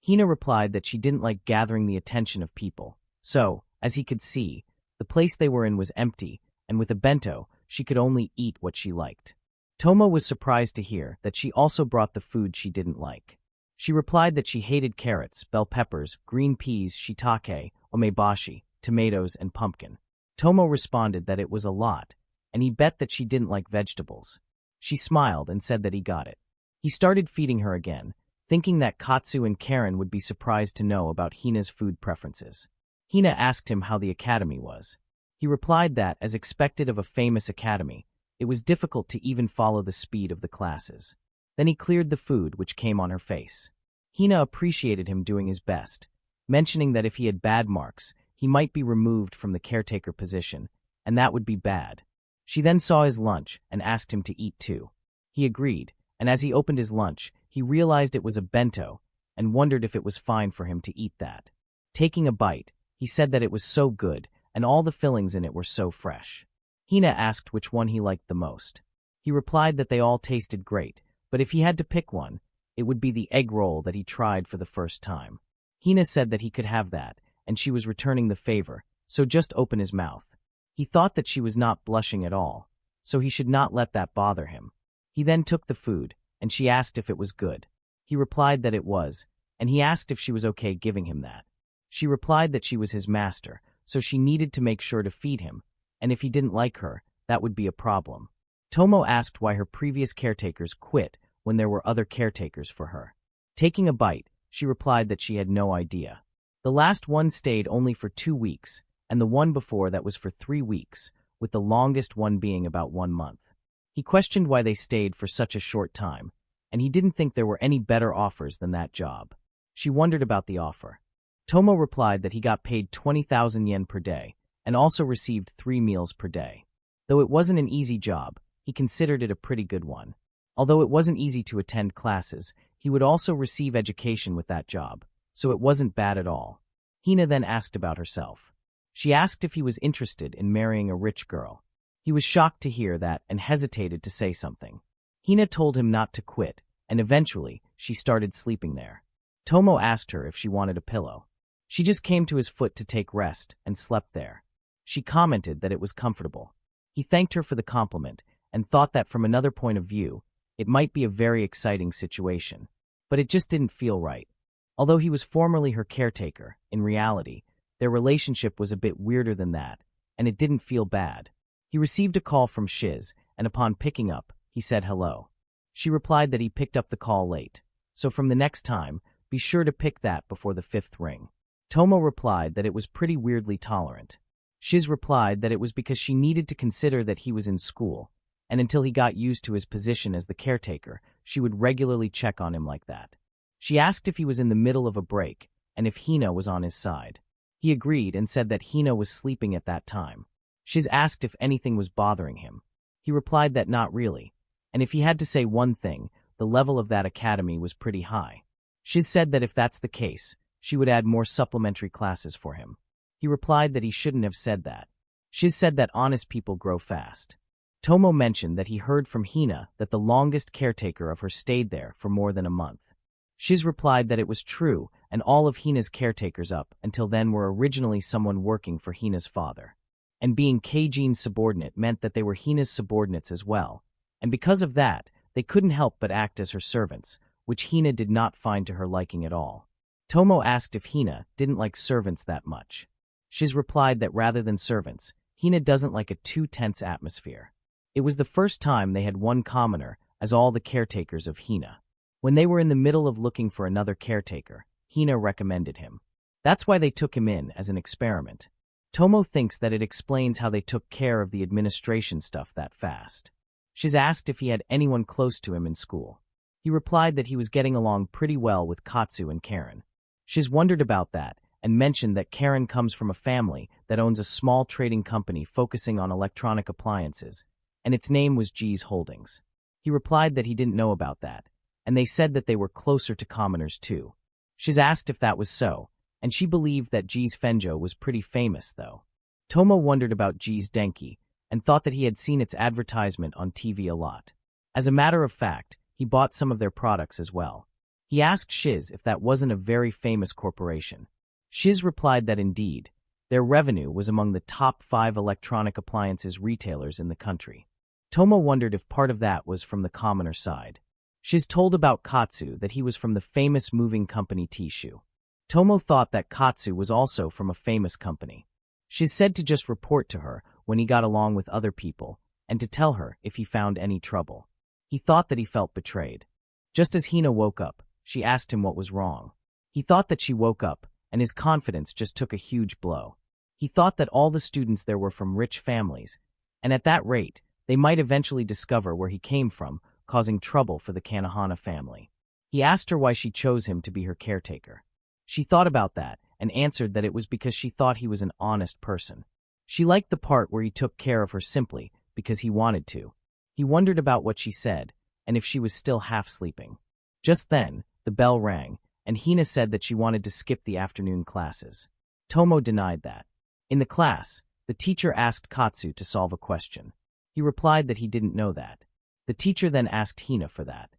Hina replied that she didn't like gathering the attention of people, so, as he could see, the place they were in was empty, and with a bento, she could only eat what she liked. Tomo was surprised to hear that she also brought the food she didn't like. She replied that she hated carrots, bell peppers, green peas, shiitake, omebashi, tomatoes, and pumpkin. Tomo responded that it was a lot, and he bet that she didn't like vegetables. She smiled and said that he got it. He started feeding her again, thinking that Katsu and Karen would be surprised to know about Hina's food preferences. Hina asked him how the academy was. He replied that, as expected of a famous academy, it was difficult to even follow the speed of the classes. Then he cleared the food which came on her face. Hina appreciated him doing his best, mentioning that if he had bad marks, he might be removed from the caretaker position, and that would be bad. She then saw his lunch and asked him to eat too. He agreed, and as he opened his lunch, he realized it was a bento and wondered if it was fine for him to eat that. Taking a bite, he said that it was so good and all the fillings in it were so fresh. Hina asked which one he liked the most. He replied that they all tasted great, but if he had to pick one, it would be the egg roll that he tried for the first time. Hina said that he could have that, and she was returning the favor, so just open his mouth. He thought that she was not blushing at all, so he should not let that bother him. He then took the food, and she asked if it was good. He replied that it was, and he asked if she was okay giving him that. She replied that she was his master, so she needed to make sure to feed him, and if he didn't like her, that would be a problem. Tomo asked why her previous caretakers quit when there were other caretakers for her. Taking a bite, she replied that she had no idea. The last one stayed only for 2 weeks, and the one before that was for 3 weeks, with the longest one being about 1 month. He questioned why they stayed for such a short time, and he didn't think there were any better offers than that job. She wondered about the offer. Tomo replied that he got paid 20,000 yen per day, and also received 3 meals per day. Though it wasn't an easy job, he considered it a pretty good one. Although it wasn't easy to attend classes, he would also receive education with that job, so it wasn't bad at all. Hina then asked about herself. She asked if he was interested in marrying a rich girl. He was shocked to hear that and hesitated to say something. Hina told him not to quit, and eventually, she started sleeping there. Tomo asked her if she wanted a pillow. She just came to his foot to take rest and slept there. She commented that it was comfortable. He thanked her for the compliment and thought that from another point of view, it might be a very exciting situation. But it just didn't feel right. Although he was formerly her caretaker, in reality, their relationship was a bit weirder than that, and it didn't feel bad. He received a call from Shiz, and upon picking up, he said hello. She replied that he picked up the call late, so from the next time, be sure to pick that before the 5th ring. Tomo replied that it was pretty weirdly tolerant. Shiz replied that it was because she needed to consider that he was in school, and until he got used to his position as the caretaker, she would regularly check on him like that. She asked if he was in the middle of a break, and if Hina was on his side. He agreed and said that Hina was sleeping at that time. Shiz asked if anything was bothering him. He replied that not really, and if he had to say one thing, the level of that academy was pretty high. Shiz said that if that's the case, she would add more supplementary classes for him. He replied that he shouldn't have said that. Shiz said that honest people grow fast. Tomo mentioned that he heard from Hina that the longest caretaker of her stayed there for more than a month. Shiz replied that it was true, and all of Hina's caretakers up until then were originally someone working for Hina's father. And being Keijin's subordinate meant that they were Hina's subordinates as well, and because of that, they couldn't help but act as her servants, which Hina did not find to her liking at all. Tomo asked if Hina didn't like servants that much. Shiz replied that rather than servants, Hina doesn't like a too tense atmosphere. It was the first time they had one commoner as all the caretakers of Hina. When they were in the middle of looking for another caretaker, Hina recommended him. That's why they took him in as an experiment. Tomo thinks that it explains how they took care of the administration stuff that fast. Shiz asked if he had anyone close to him in school. He replied that he was getting along pretty well with Katsu and Karen. Shiz wondered about that and mentioned that Karen comes from a family that owns a small trading company focusing on electronic appliances, and its name was G's Holdings. He replied that he didn't know about that, and they said that they were closer to commoners too. Shiz asked if that was so, and she believed that G's Fenjo was pretty famous though. Tomo wondered about G's Denki, and thought that he had seen its advertisement on TV a lot. As a matter of fact, he bought some of their products as well. He asked Shiz if that wasn't a very famous corporation. Shiz replied that indeed, their revenue was among the top 5 electronic appliances retailers in the country. Tomo wondered if part of that was from the commoner side. Shiz told about Katsu that he was from the famous moving company Tishu. Tomo thought that Katsu was also from a famous company. Shiz said to just report to her when he got along with other people, and to tell her if he found any trouble. He thought that he felt betrayed. Just as Hina woke up, she asked him what was wrong. He thought that she woke up, and his confidence just took a huge blow. He thought that all the students there were from rich families, and at that rate, they might eventually discover where he came from, causing trouble for the Kanahana family. He asked her why she chose him to be her caretaker. She thought about that and answered that it was because she thought he was an honest person. She liked the part where he took care of her simply because he wanted to. He wondered about what she said, and if she was still half sleeping. Just then, the bell rang, and Hina said that she wanted to skip the afternoon classes. Tomo denied that. In the class, the teacher asked Katsu to solve a question. He replied that he didn't know that. The teacher then asked Hina for that.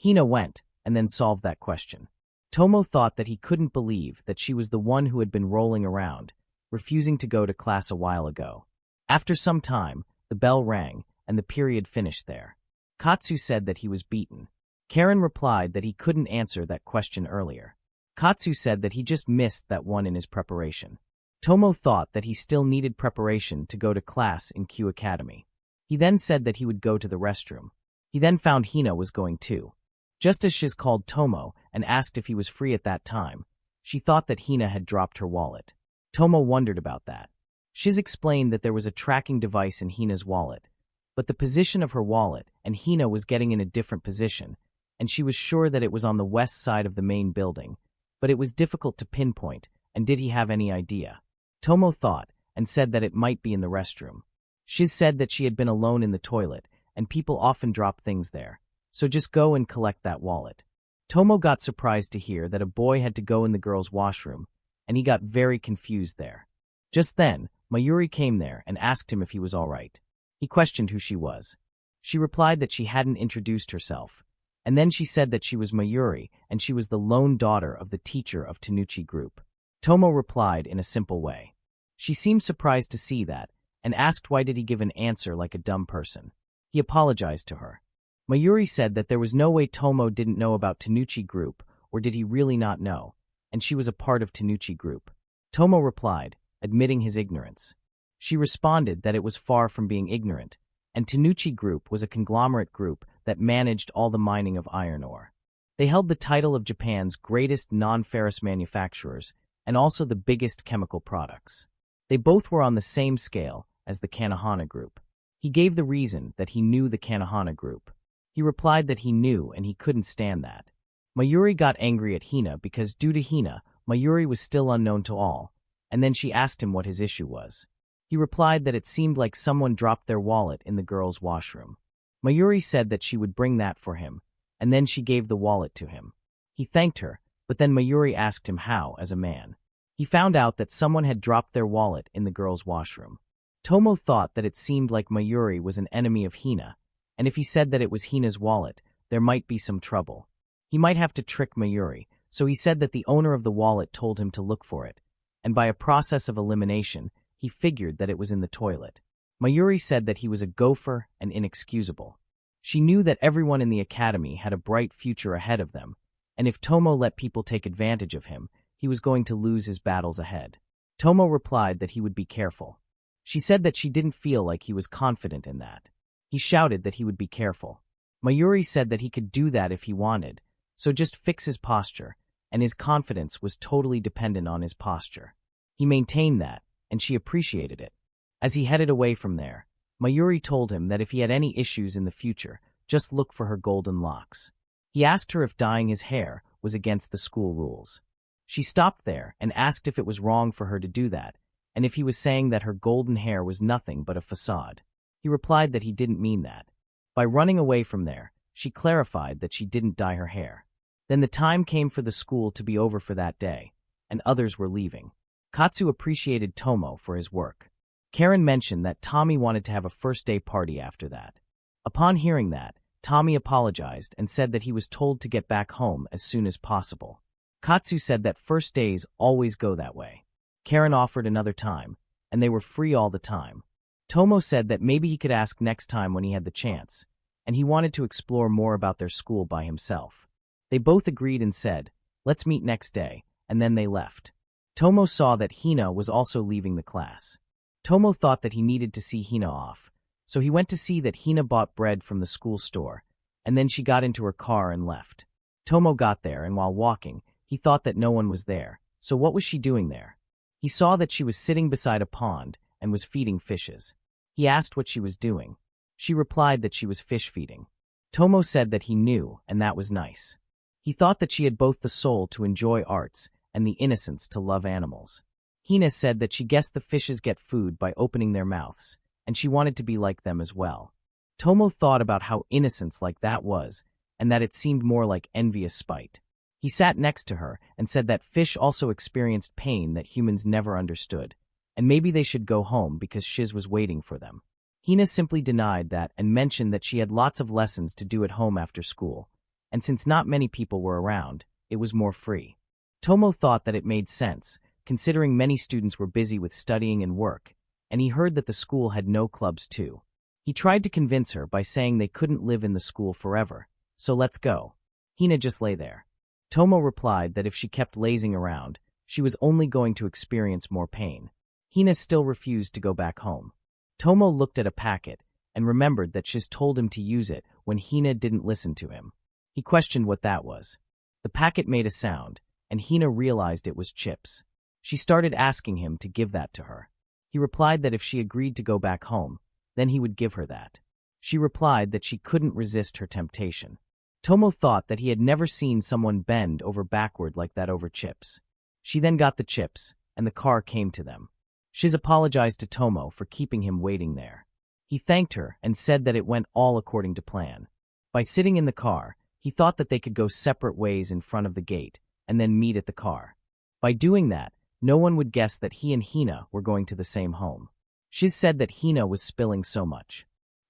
Hina went, and then solved that question. Tomo thought that he couldn't believe that she was the one who had been rolling around, refusing to go to class a while ago. After some time, the bell rang, and the period finished there. Katsu said that he was beaten. Karen replied that he couldn't answer that question earlier. Katsu said that he just missed that one in his preparation. Tomo thought that he still needed preparation to go to class in Q Academy. He then said that he would go to the restroom. He then found Hina was going too. Just as Shiz called Tomo and asked if he was free at that time, she thought that Hina had dropped her wallet. Tomo wondered about that. Shiz explained that there was a tracking device in Hina's wallet, but the position of her wallet and Hina was getting in a different position, and she was sure that it was on the west side of the main building, but it was difficult to pinpoint, and did he have any idea? Tomo thought and said that it might be in the restroom. Shiz said that she had been alone in the toilet, and people often drop things there, so just go and collect that wallet. Tomo got surprised to hear that a boy had to go in the girls' washroom, and he got very confused there. Just then, Mayuri came there and asked him if he was all right. He questioned who she was. She replied that she hadn't introduced herself, and then she said that she was Mayuri and she was the lone daughter of the teacher of Tanuchi Group. Tomo replied in a simple way. She seemed surprised to see that, and asked why did he give an answer like a dumb person. He apologized to her. Mayuri said that there was no way Tomo didn't know about Tanuchi Group, or did he really not know, and she was a part of Tanuchi Group. Tomo replied, admitting his ignorance. She responded that it was far from being ignorant, and Tanuchi Group was a conglomerate group that managed all the mining of iron ore. They held the title of Japan's greatest non-ferrous manufacturers and also the biggest chemical products. They both were on the same scale as the Kanehana Group. He gave the reason that he knew the Kanehana Group. He replied that he knew and he couldn't stand that. Mayuri got angry at Hina because due to Hina, Mayuri was still unknown to all, and then she asked him what his issue was. He replied that it seemed like someone dropped their wallet in the girls' washroom. Mayuri said that she would bring that for him, and then she gave the wallet to him. He thanked her, but then Mayuri asked him how, as a man. He found out that someone had dropped their wallet in the girls' washroom. Tomo thought that it seemed like Mayuri was an enemy of Hina, and if he said that it was Hina's wallet, there might be some trouble. He might have to trick Mayuri, so he said that the owner of the wallet told him to look for it, and by a process of elimination, he figured that it was in the toilet. Mayuri said that he was a gopher and inexcusable. She knew that everyone in the academy had a bright future ahead of them, and if Tomo let people take advantage of him, he was going to lose his battles ahead. Tomo replied that he would be careful. She said that she didn't feel like he was confident in that. He shouted that he would be careful. Mayuri said that he could do that if he wanted, so just fix his posture, and his confidence was totally dependent on his posture. He maintained that, and she appreciated it. As he headed away from there, Mayuri told him that if he had any issues in the future, just look for her golden locks. He asked her if dyeing his hair was against the school rules. She stopped there and asked if it was wrong for her to do that, and if he was saying that her golden hair was nothing but a facade. He replied that he didn't mean that. By running away from there, she clarified that she didn't dye her hair. Then the time came for the school to be over for that day, and others were leaving. Katsu appreciated Tomo for his work. Karen mentioned that Tommy wanted to have a first-day party after that. Upon hearing that, Tommy apologized and said that he was told to get back home as soon as possible. Katsu said that first days always go that way. Karen offered another time, and they were free all the time. Tomo said that maybe he could ask next time when he had the chance, and he wanted to explore more about their school by himself. They both agreed and said, let's meet next day, and then they left. Tomo saw that Hina was also leaving the class. Tomo thought that he needed to see Hina off, so he went to see that Hina bought bread from the school store, and then she got into her car and left. Tomo got there, and while walking, he thought that no one was there, so what was she doing there? He saw that she was sitting beside a pond and was feeding fishes. He asked what she was doing. She replied that she was fish feeding. Tomo said that he knew, and that was nice. He thought that she had both the soul to enjoy arts and the innocence to love animals. Hina said that she guessed the fishes get food by opening their mouths, and she wanted to be like them as well. Tomo thought about how innocence like that was, and that it seemed more like envious spite. He sat next to her and said that fish also experienced pain that humans never understood, and maybe they should go home because Shiz was waiting for them. Hina simply denied that and mentioned that she had lots of lessons to do at home after school, and since not many people were around, it was more free. Tomo thought that it made sense, considering many students were busy with studying and work, and he heard that the school had no clubs too. He tried to convince her by saying they couldn't live in the school forever, so let's go. Hina just lay there. Tomo replied that if she kept lazing around, she was only going to experience more pain. Hina still refused to go back home. Tomo looked at a packet and remembered that Shiz told him to use it when Hina didn't listen to him. He questioned what that was. The packet made a sound, and Hina realized it was chips. She started asking him to give that to her. He replied that if she agreed to go back home, then he would give her that. She replied that she couldn't resist her temptation. Tomo thought that he had never seen someone bend over backward like that over chips. She then got the chips, and the car came to them. Shiz apologized to Tomo for keeping him waiting there. He thanked her and said that it went all according to plan. By sitting in the car, he thought that they could go separate ways in front of the gate and then meet at the car. By doing that, no one would guess that he and Hina were going to the same home. Shiz said that Hina was spilling so much.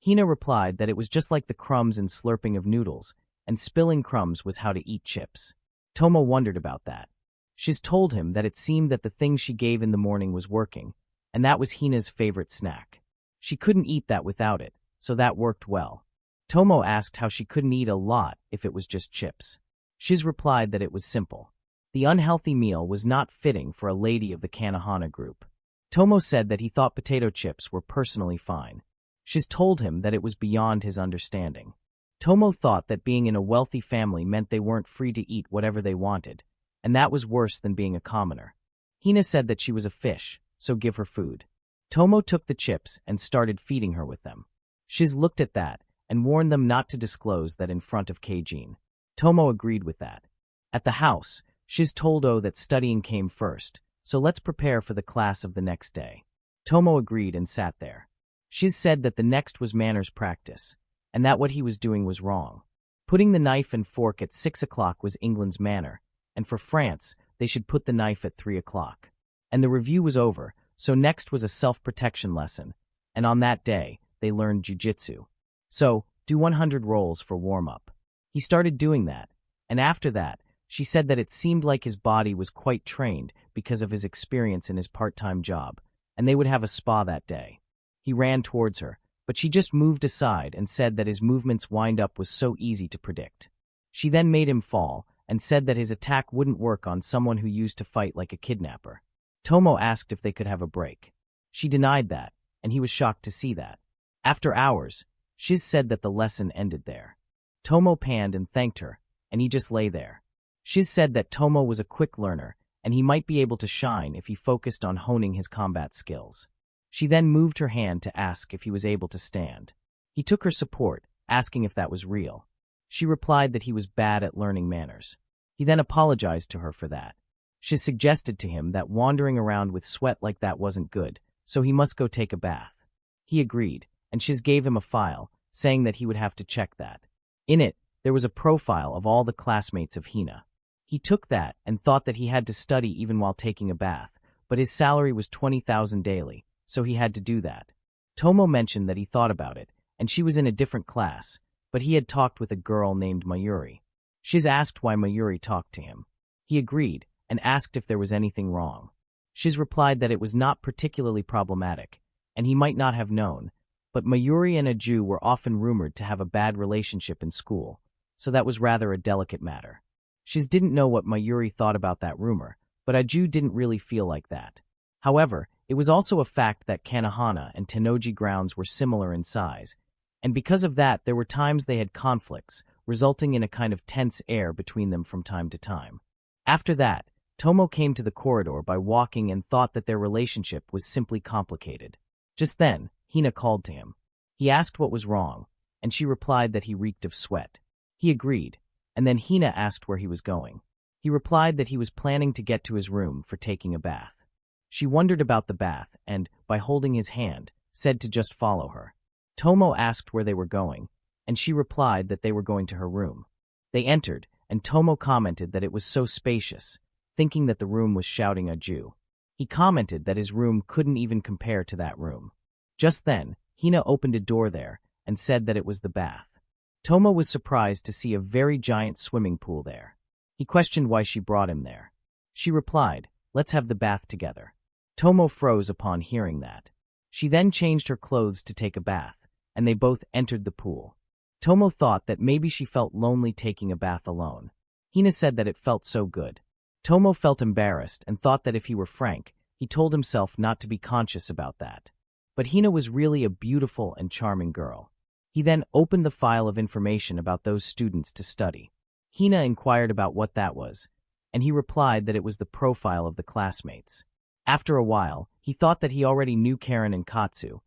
Hina replied that it was just like the crumbs and slurping of noodles, and spilling crumbs was how to eat chips. Tomo wondered about that. Shiz told him that it seemed that the thing she gave in the morning was working, and that was Hina's favorite snack. She couldn't eat that without it, so that worked well. Tomo asked how she couldn't eat a lot if it was just chips. Shiz replied that it was simple. The unhealthy meal was not fitting for a lady of the Kanahana group. Tomo said that he thought potato chips were personally fine. Shiz told him that it was beyond his understanding. Tomo thought that being in a wealthy family meant they weren't free to eat whatever they wanted, and that was worse than being a commoner. Hina said that she was a fish, so give her food. Tomo took the chips and started feeding her with them. Shiz looked at that and warned them not to disclose that in front of Keijin. Tomo agreed with that. At the house, Shiz told O that studying came first, so let's prepare for the class of the next day. Tomo agreed and sat there. Shiz said that the next was manners practice, and that what he was doing was wrong. Putting the knife and fork at 6 o'clock was England's manner, and for France, they should put the knife at 3 o'clock. And the review was over, so next was a self-protection lesson, and on that day, they learned jiu-jitsu. So, do 100 rolls for warm-up. He started doing that, and after that, she said that it seemed like his body was quite trained because of his experience in his part-time job, and they would have a spa that day. He ran towards her, but she just moved aside and said that his movements wind-up was so easy to predict. She then made him fall and said that his attack wouldn't work on someone who used to fight like a kidnapper. Tomo asked if they could have a break. She denied that, and he was shocked to see that. After hours, Shiz said that the lesson ended there. Tomo panned and thanked her, and he just lay there. Shiz said that Tomo was a quick learner, and he might be able to shine if he focused on honing his combat skills. She then moved her hand to ask if he was able to stand. He took her support, asking if that was real. She replied that he was bad at learning manners. He then apologized to her for that. She suggested to him that wandering around with sweat like that wasn't good, so he must go take a bath. He agreed, and Shiz gave him a file, saying that he would have to check that. In it, there was a profile of all the classmates of Hina. He took that and thought that he had to study even while taking a bath, but his salary was 20,000 daily, so he had to do that. Tomo mentioned that he thought about it, and she was in a different class, but he had talked with a girl named Mayuri. Shiz asked why Mayuri talked to him. He agreed, and asked if there was anything wrong. Shiz replied that it was not particularly problematic, and he might not have known, but Mayuri and Aju were often rumored to have a bad relationship in school, so that was rather a delicate matter. Shiz didn't know what Mayuri thought about that rumor, but Aju didn't really feel like that. However, it was also a fact that Kanahana and Tennoji grounds were similar in size, and because of that there were times they had conflicts, resulting in a kind of tense air between them from time to time. After that, Tomo came to the corridor by walking and thought that their relationship was simply complicated. Just then, Hina called to him. He asked what was wrong, and she replied that he reeked of sweat. He agreed, and then Hina asked where he was going. He replied that he was planning to get to his room for taking a bath. She wondered about the bath and, by holding his hand, said to just follow her. Tomo asked where they were going, and she replied that they were going to her room. They entered, and Tomo commented that it was so spacious, thinking that the room was shouting adieu. He commented that his room couldn't even compare to that room. Just then, Hina opened a door there and said that it was the bath. Tomo was surprised to see a very giant swimming pool there. He questioned why she brought him there. She replied, "Let's have the bath together." Tomo froze upon hearing that. She then changed her clothes to take a bath, and they both entered the pool. Tomo thought that maybe she felt lonely taking a bath alone. Hina said that it felt so good. Tomo felt embarrassed and thought that if he were frank, he told himself not to be conscious about that. But Hina was really a beautiful and charming girl. He then opened the file of information about those students to study. Hina inquired about what that was, and he replied that it was the profile of the classmates. After a while, he thought that he already knew Karen and Katsu,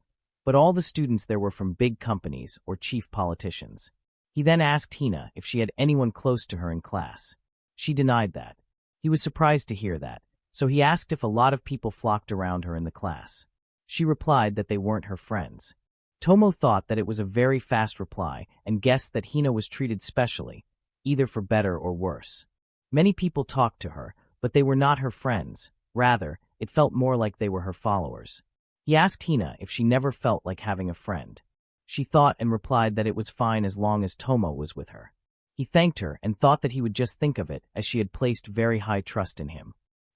but all the students there were from big companies or chief politicians. He then asked Hina if she had anyone close to her in class. She denied that. He was surprised to hear that, so he asked if a lot of people flocked around her in the class. She replied that they weren't her friends. Tomo thought that it was a very fast reply and guessed that Hina was treated specially, either for better or worse. Many people talked to her, but they were not her friends. Rather, it felt more like they were her followers. He asked Hina if she never felt like having a friend. She thought and replied that it was fine as long as Tomo was with her. He thanked her and thought that he would just think of it as she had placed very high trust in him.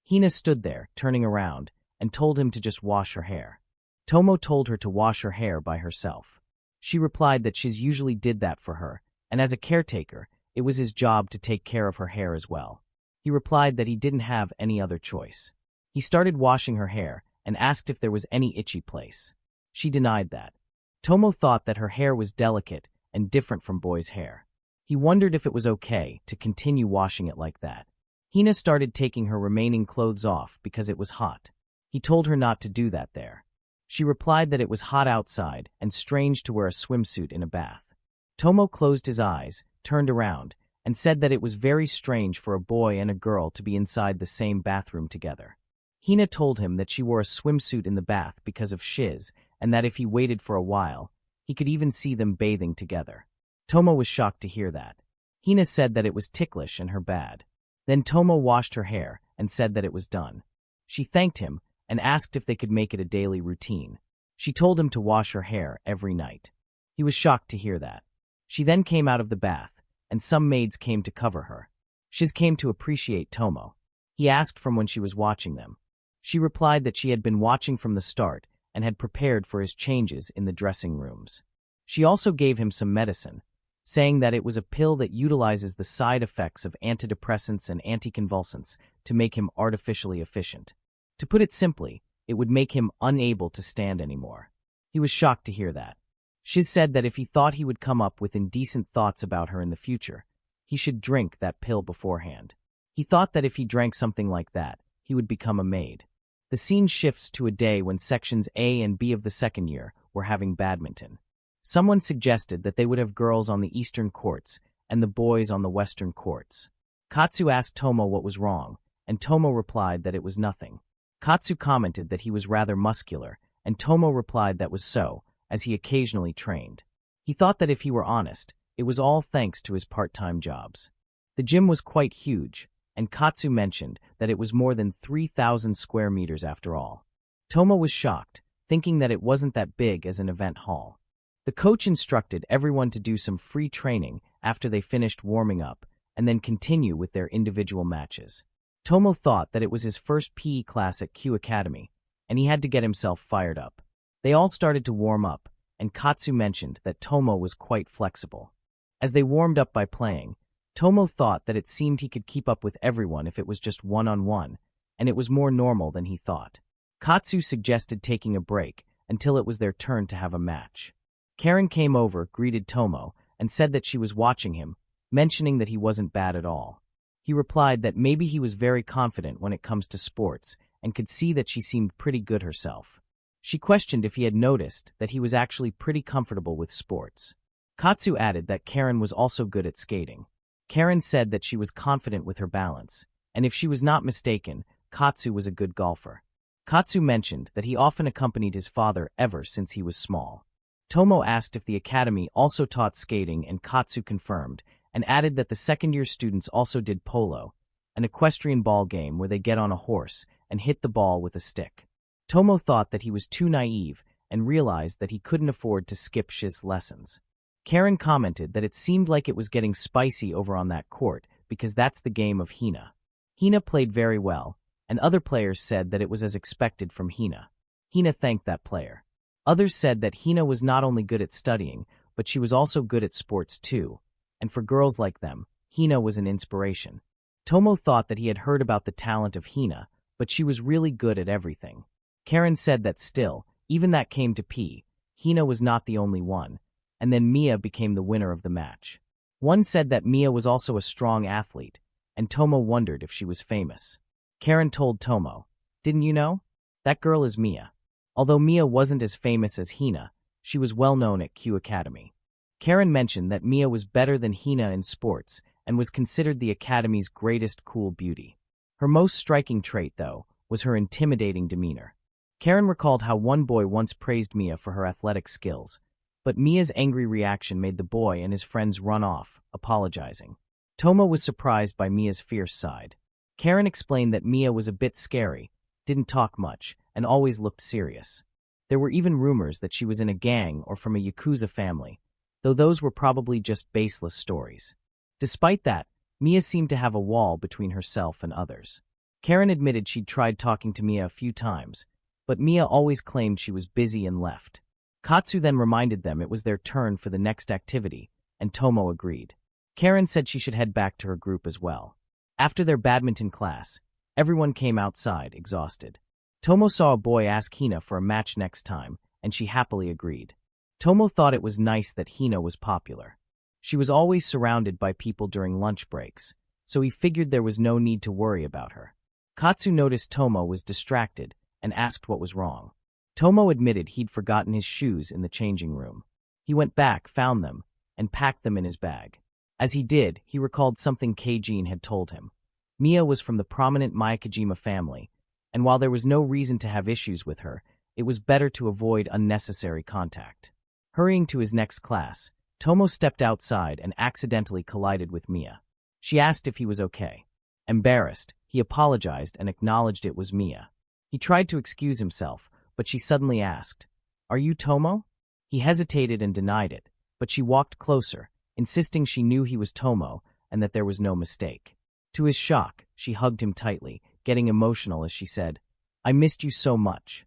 Hina stood there, turning around, and told him to just wash her hair. Tomo told her to wash her hair by herself. She replied that she usually did that for her, and as a caretaker, it was his job to take care of her hair as well. He replied that he didn't have any other choice. He started washing her hair and asked if there was any itchy place. She denied that. Tomo thought that her hair was delicate and different from boys' hair. He wondered if it was okay to continue washing it like that. Hina started taking her remaining clothes off because it was hot. He told her not to do that there. She replied that it was hot outside and strange to wear a swimsuit in a bath. Tomo closed his eyes, turned around, and said that it was very strange for a boy and a girl to be inside the same bathroom together. Hina told him that she wore a swimsuit in the bath because of shiz, and that if he waited for a while, he could even see them bathing together. Tomo was shocked to hear that. Hina said that it was ticklish and her bad. Then Tomo washed her hair and said that it was done. She thanked him and asked if they could make it a daily routine. She told him to wash her hair every night. He was shocked to hear that. She then came out of the bath, and some maids came to cover her. Shiz came to appreciate Tomo. He asked from when she was watching them. She replied that she had been watching from the start and had prepared for his changes in the dressing rooms. She also gave him some medicine, saying that it was a pill that utilizes the side effects of antidepressants and anticonvulsants to make him artificially efficient. To put it simply, it would make him unable to stand anymore. He was shocked to hear that. Shiz said that if he thought he would come up with indecent thoughts about her in the future, he should drink that pill beforehand. He thought that if he drank something like that, he would become a maid. The scene shifts to a day when sections A and B of the second year were having badminton. Someone suggested that they would have girls on the eastern courts and the boys on the western courts. Katsu asked Tomo what was wrong, and Tomo replied that it was nothing. Katsu commented that he was rather muscular, and Tomo replied that was so, as he occasionally trained. He thought that if he were honest, it was all thanks to his part-time jobs. The gym was quite huge, and Katsu mentioned that it was more than 3,000 square meters after all. Tomo was shocked, thinking that it wasn't that big as an event hall. The coach instructed everyone to do some free training after they finished warming up, and then continue with their individual matches. Tomo thought that it was his first PE class at Q Academy, and he had to get himself fired up. They all started to warm up, and Katsu mentioned that Tomo was quite flexible. As they warmed up by playing, Tomo thought that it seemed he could keep up with everyone if it was just one-on-one, and it was more normal than he thought. Katsu suggested taking a break until it was their turn to have a match. Karen came over, greeted Tomo, and said that she was watching him, mentioning that he wasn't bad at all. He replied that maybe he was very confident when it comes to sports and could see that she seemed pretty good herself. She questioned if he had noticed that he was actually pretty comfortable with sports. Katsu added that Karen was also good at skating. Karen said that she was confident with her balance, and if she was not mistaken, Katsu was a good golfer. Katsu mentioned that he often accompanied his father ever since he was small. Tomo asked if the academy also taught skating, and Katsu confirmed, and added that the second-year students also did polo, an equestrian ball game where they get on a horse and hit the ball with a stick. Tomo thought that he was too naive and realized that he couldn't afford to skip Shiz's lessons. Karen commented that it seemed like it was getting spicy over on that court because that's the game of Hina. Hina played very well, and other players said that it was as expected from Hina. Hina thanked that player. Others said that Hina was not only good at studying, but she was also good at sports too, and for girls like them, Hina was an inspiration. Tomo thought that he had heard about the talent of Hina, but she was really good at everything. Karen said that still, even that came to P, Hina was not the only one, and then Mia became the winner of the match. One said that Mia was also a strong athlete, and Tomo wondered if she was famous. Karen told Tomo, "Didn't you know? That girl is Mia." Although Mia wasn't as famous as Hina, she was well known at Q Academy. Karen mentioned that Mia was better than Hina in sports and was considered the Academy's greatest cool beauty. Her most striking trait, though, was her intimidating demeanor. Karen recalled how one boy once praised Mia for her athletic skills, but Mia's angry reaction made the boy and his friends run off, apologizing. Tomo was surprised by Mia's fierce side. Karen explained that Mia was a bit scary, didn't talk much, and always looked serious. There were even rumors that she was in a gang or from a Yakuza family, though those were probably just baseless stories. Despite that, Mia seemed to have a wall between herself and others. Karen admitted she'd tried talking to Mia a few times, but Mia always claimed she was busy and left. Katsu then reminded them it was their turn for the next activity, and Tomo agreed. Karen said she should head back to her group as well. After their badminton class, everyone came outside, exhausted. Tomo saw a boy ask Hina for a match next time, and she happily agreed. Tomo thought it was nice that Hina was popular. She was always surrounded by people during lunch breaks, so he figured there was no need to worry about her. Katsu noticed Tomo was distracted and asked what was wrong. Tomo admitted he'd forgotten his shoes in the changing room. He went back, found them, and packed them in his bag. As he did, he recalled something Keijin had told him. Mia was from the prominent Miyakojima family, and while there was no reason to have issues with her, it was better to avoid unnecessary contact. Hurrying to his next class, Tomo stepped outside and accidentally collided with Mia. She asked if he was okay. Embarrassed, he apologized and acknowledged it was Mia. He tried to excuse himself, but she suddenly asked, "Are you Tomo?" He hesitated and denied it, but she walked closer, insisting she knew he was Tomo and that there was no mistake. To his shock, she hugged him tightly, getting emotional as she said, "I missed you so much."